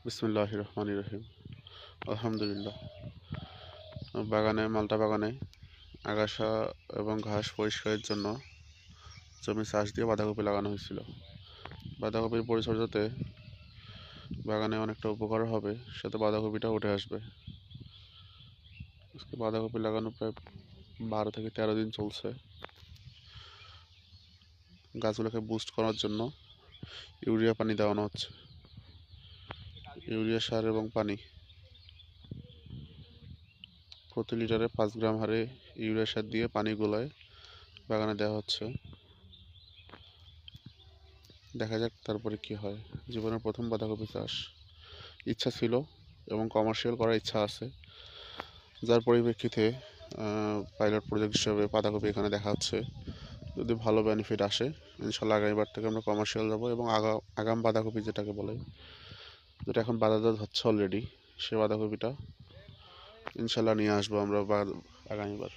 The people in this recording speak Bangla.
বিসমিল্লাহির রহমানির রহিম। আলহামদুলিল্লাহ। বাগানে, মালটা বাগানে আগাছা এবং ঘাস পরিষ্কারের জন্য জমি চাষ দিয়ে বাঁধাকপি লাগানো হয়েছিল। বাঁধাকপির পরিচর্যাতে বাগানে অনেকটা উপকার হবে, সাথে বাঁধাকপিটা উঠে আসবে। আজকে বাঁধাকপি লাগানো প্রায় 12 থেকে 13 দিন চলছে। গাছগুলোকে বুস্ট করার জন্য ইউরিয়া পানি দেওয়ানো হচ্ছে, ইউরিয়া সার এবং পানি প্রতি লিটারে 5 গ্রাম হারে ইউরিয়া সার দিয়ে পানি গোলায় বাগানে দেওয়া হচ্ছে। দেখা যাক তারপরে কি হয়। জীবনের প্রথম বাঁধাকপি চাষ, ইচ্ছা ছিল এবং কমার্শিয়াল করার ইচ্ছা আছে, যার পরিপ্রেক্ষিতে পাইলট প্রজেক্ট হিসেবে বাঁধাকপি এখানে দেখা হচ্ছে। যদি ভালো বেনিফিট আসে, ইনশাল্লাহ আগামীবার থেকে আমরা কমার্শিয়াল যাবো এবং আগাম বাঁধাকপি যেটাকে বলে, যেটা এখন বাজারজাত হচ্ছে অলরেডি, সে বাঁধাকপিটা ইনশাল্লাহ নিয়ে আসবো আমরা আগামীবার।